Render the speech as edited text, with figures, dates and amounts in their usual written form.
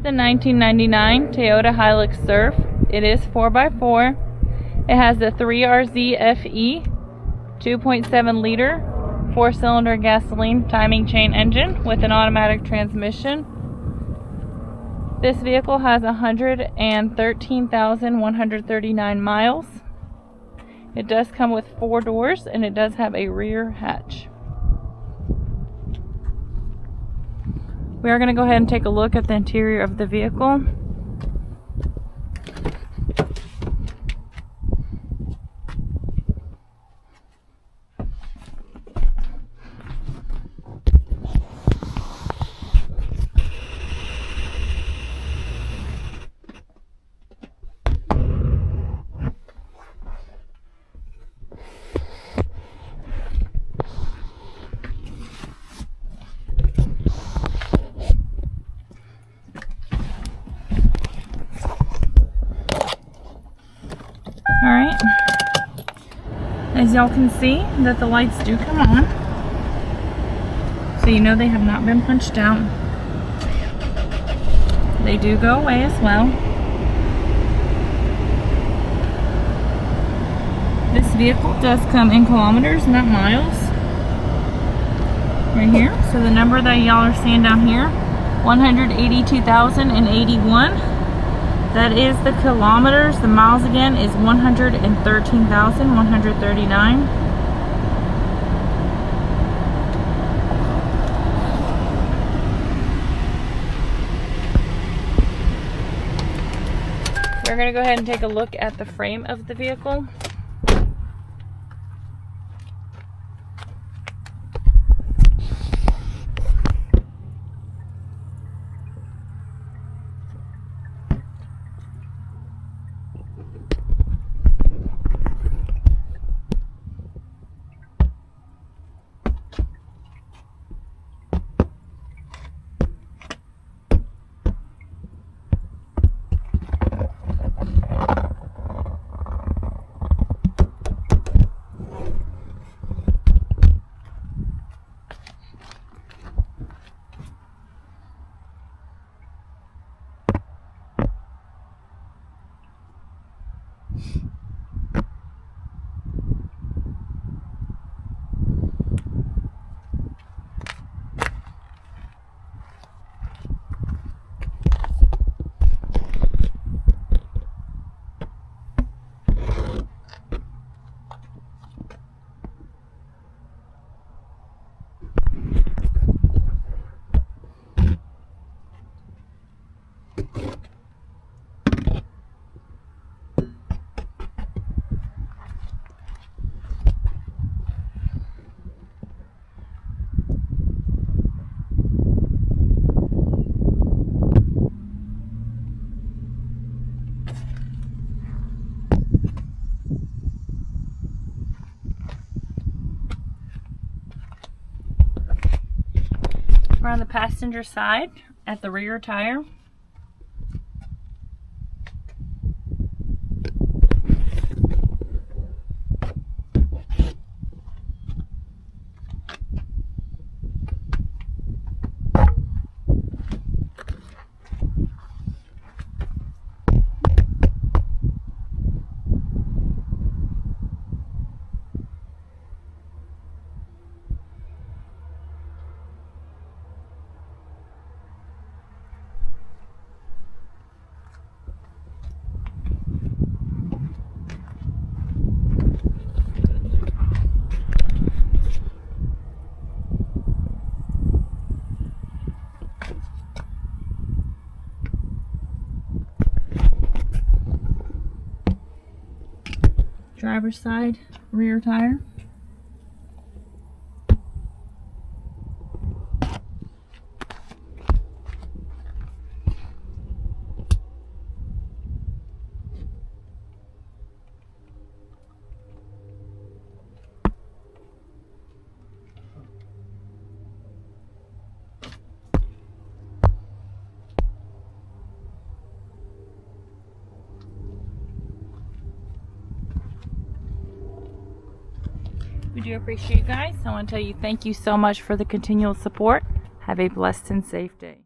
the 1999 Toyota Hilux Surf. It is 4x4. It has the 3RZ FE 2.7 liter 4-cylinder gasoline timing chain engine with an automatic transmission. This vehicle has 113,139 miles. It does come with 4 doors and it does have a rear hatch. We are going to go ahead and take a look at the interior of the vehicle. Alright, as y'all can see that the lights do come on, so you know they have not been punched out. They do go away as well. This vehicle does come in kilometers, not miles. Right here, so the number that y'all are seeing down here, 182,081. That is the kilometers. The miles again is 113,139. We're going to go ahead and take a look at the frame of the vehicle. We're on the passenger side at the rear tire. Driver's side rear tire. We do appreciate you guys. I want to tell you thank you so much for the continual support. Have a blessed and safe day.